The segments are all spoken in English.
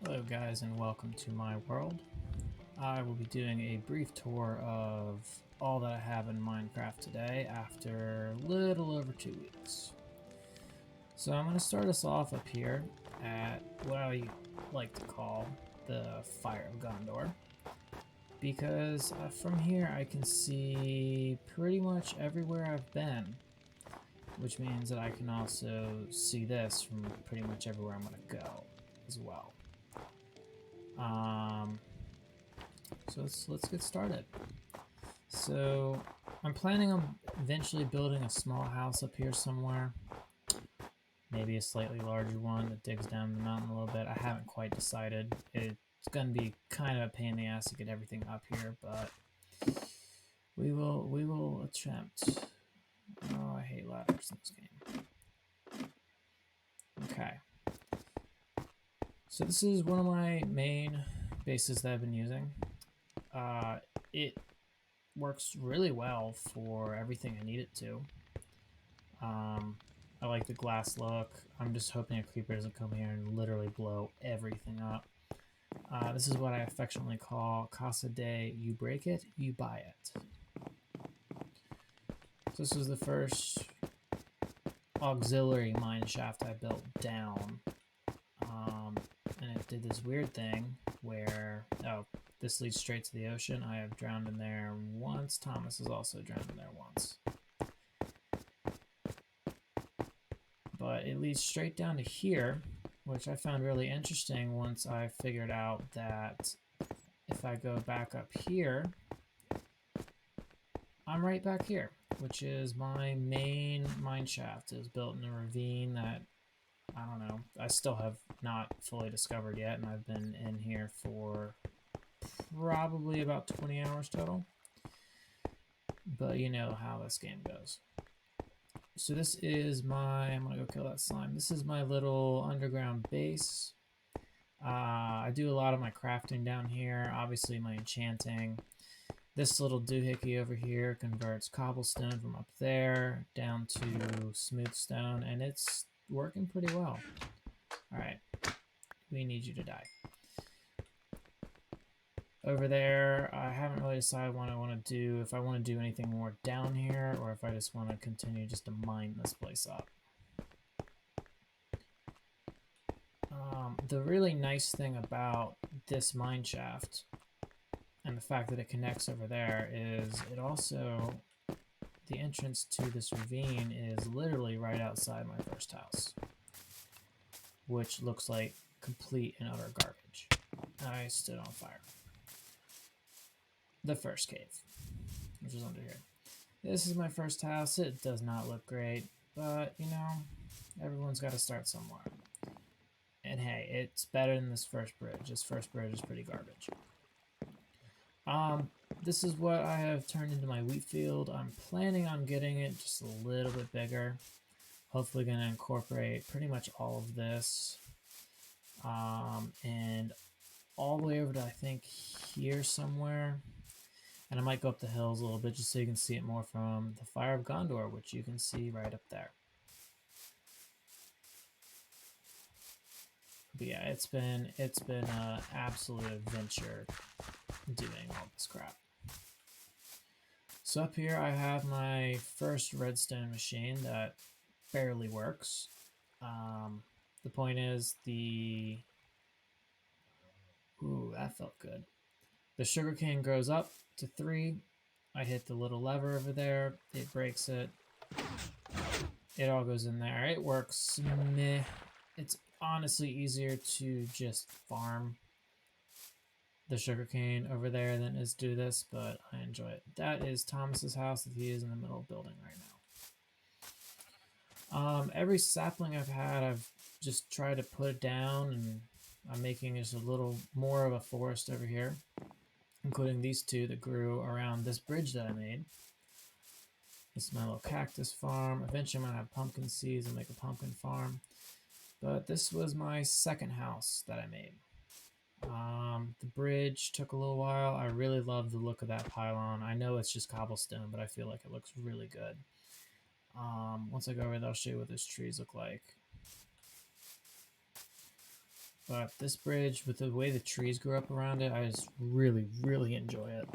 Hello guys and welcome to my world. I will be doing a brief tour of all that I have in Minecraft today after a little over 2 weeks. So I'm going to start us off up here at what I like to call the Fire of Gondor, because from here I can see pretty much everywhere I've been, which means that I can also see this from pretty much everywhere I'm going to go as well. So let's get started. So I'm planning on eventually building a small house up here somewhere. Maybe a slightly larger one that digs down the mountain a little bit. I haven't quite decided. It's going to be kind of a pain in the ass to get everything up here, but we will attempt. Oh, I hate ladders in this game. Okay. So this is one of my main bases that I've been using. It works really well for everything I need it to. I like the glass look. I'm just hoping a creeper doesn't come here and literally blow everything up. This is what I affectionately call Casa de you break it, you buy it. So this was the first auxiliary mine shaft I built down. And it did this weird thing where, oh, this leads straight to the ocean. I have drowned in there once. Thomas has also drowned in there once. But it leads straight down to here, which I found really interesting once I figured out that if I go back up here, I'm right back here, which is my main mine shaft. It was built in a ravine that, I don't know, I still have not fully discovered yet, and I've been in here for probably about 20 hours total. But you know how this game goes. So this is my, I'm gonna go kill that slime. This is my little underground base. I do a lot of my crafting down here, obviously my enchanting. This little doohickey over here converts cobblestone from up there down to smooth stone, and it's working pretty well. Alright, we need you to die. Over there, I haven't really decided what I want to do, if I want to do anything more down here, or if I just want to continue just to mine this place up. The really nice thing about this mine shaft, and the fact that it connects over there, is it also, the entrance to this ravine is literally right outside my first house, which looks like complete and utter garbage. I stood on fire. The first cave, which is under here. This is my first house. It does not look great, but you know, everyone's got to start somewhere. And hey, it's better than this first bridge. This first bridge is pretty garbage. This is what I have turned into my wheat field. I'm planning on getting it just a little bit bigger. Hopefully going to incorporate pretty much all of this. And all the way over to, I think, here somewhere. And I might go up the hills a little bit just so you can see it more from the Fire of Gondor, which you can see right up there. But yeah, it's been an absolute adventure doing all this crap. So up here I have my first redstone machine that barely works. The point is ooh, that felt good. The sugarcane grows up to 3. I hit the little lever over there. It breaks it. It all goes in there. It works meh. It's honestly easier to just farm the sugarcane over there than is do this, but I enjoy it. That is Thomas's house that he is in the middle of building right now. Every sapling I've had, I've just tried to put it down, and I'm making just a little more of a forest over here, including these 2 that grew around this bridge that I made. This is my little cactus farm. Eventually I'm going to have pumpkin seeds and make a pumpkin farm. But this was my second house that I made. The bridge took a little while. I really love the look of that pylon. I know it's just cobblestone, but I feel like it looks really good. Once I go over there, I'll show you what those trees look like. But this bridge, with the way the trees grew up around it, I just really, really enjoy it.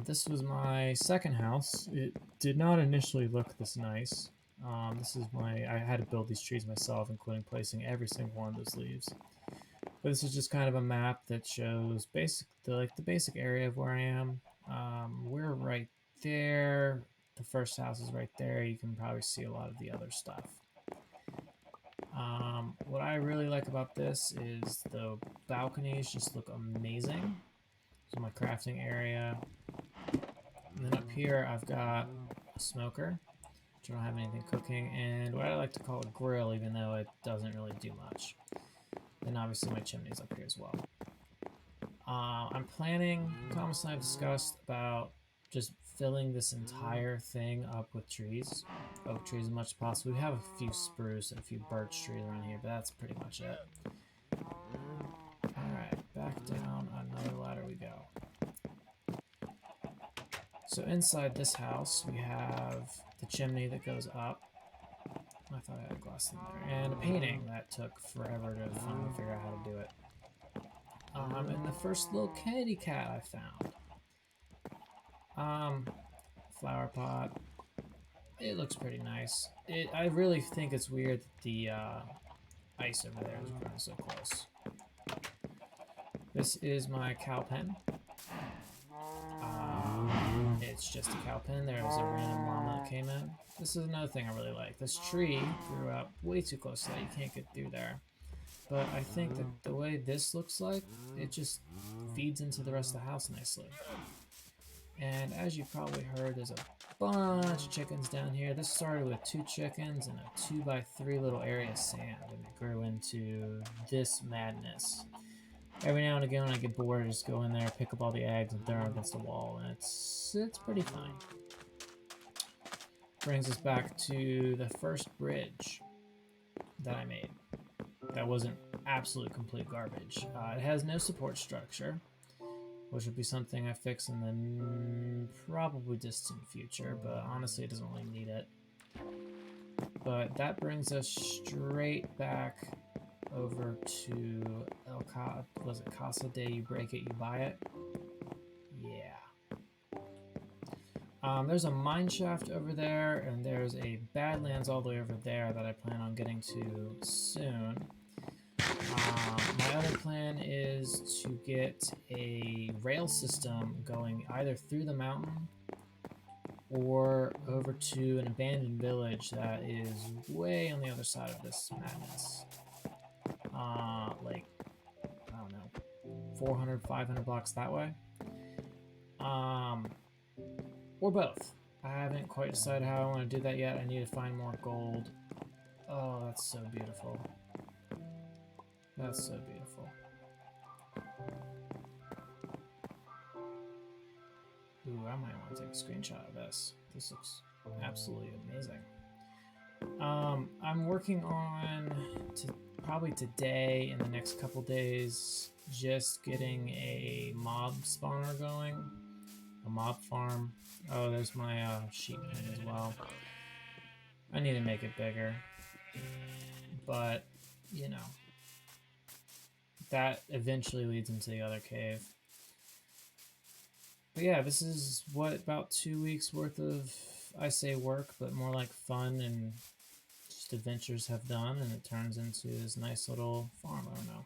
This was my second house. It did not initially look this nice. I had to build these trees myself, including placing every single one of those leaves. But this is just kind of a map that shows the basic area of where I am. We're right there. The first house is right there. You can probably see a lot of the other stuff. What I really like about this is the balconies just look amazing. So my crafting area. And then up here I've got a smoker, which I don't have anything cooking, and what I like to call a grill, even though it doesn't really do much. Then obviously my chimney's up here as well. I'm planning, Thomas and I have discussed about just filling this entire thing up with trees, oak trees as much as possible. We have a few spruce and a few birch trees around here, but that's pretty much it. Alright, back down another ladder we go. So inside this house, we have the chimney that goes up. I thought I had a glass thing there. And a painting that took forever to finally figure out how to do it. And the first little kitty cat I found. Flower pot. It looks pretty nice. I really think it's weird that the ice over there is growing so close. This is my cow pen. It's just a cow pen. There was a random llama that came in. This is another thing I really like. This tree grew up way too close so that you can't get through there. But I think that the way this looks like, it just feeds into the rest of the house nicely. And as you probably heard, there's a bunch of chickens down here. This started with 2 chickens and a 2x3 little area of sand, and it grew into this madness. Every now and again when I get bored, I just go in there, pick up all the eggs and throw them against the wall, and it's pretty fun. Brings us back to the first bridge that I made. That wasn't absolute complete garbage. It has no support structure, which would be something I fix in the probably distant future, but honestly it doesn't really need it. But that brings us straight back over to was it Casa de You Break It, You Buy It? Yeah. There's a mine shaft over there, and there's a Badlands all the way over there that I plan on getting to soon. My other plan is to get a rail system going either through the mountain or over to an abandoned village that is way on the other side of this madness. Like, I don't know, 400, 500 blocks that way. Or both. I haven't quite decided how I want to do that yet. I need to find more gold. Oh, that's so beautiful. That's so beautiful. Ooh, I might want to take a screenshot of this. This looks absolutely amazing. I'm working on, probably today, in the next couple days, just getting a mob spawner going. A mob farm. Oh, there's my sheep pen as well. I need to make it bigger. But, you know, that eventually leads into the other cave. But yeah, this is about 2 weeks worth of, I say work, but more like fun and just adventures have done, and it turns into this nice little farm. I don't know.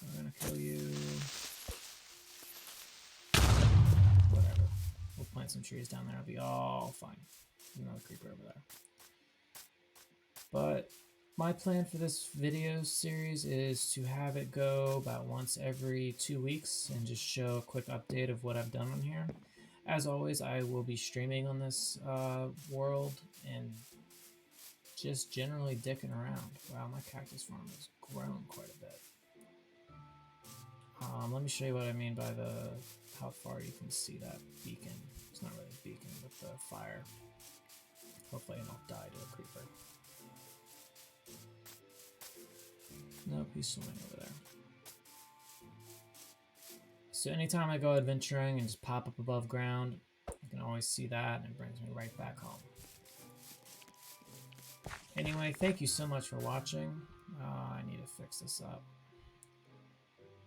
I'm gonna kill you. Whatever. We'll plant some trees down there. It'll be all fine. Another creeper over there. But my plan for this video series is to have it go about once every 2 weeks and just show a quick update of what I've done on here. As always, I will be streaming on this world and just generally dicking around. Wow, my cactus farm has grown quite a bit. Let me show you what I mean by how far you can see that beacon. It's not really a beacon, but the fire. Hopefully I don't die to a creeper. Nope, he's swimming over there. So anytime I go adventuring and just pop up above ground, you can always see that, and it brings me right back home. Anyway, thank you so much for watching. I need to fix this up.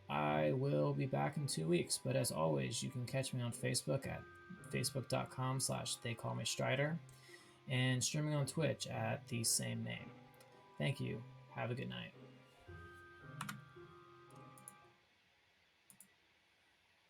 I will be back in 2 weeks, but as always, you can catch me on Facebook at facebook.com/theycallmestrider and streaming on Twitch at the same name. Thank you. Have a good night.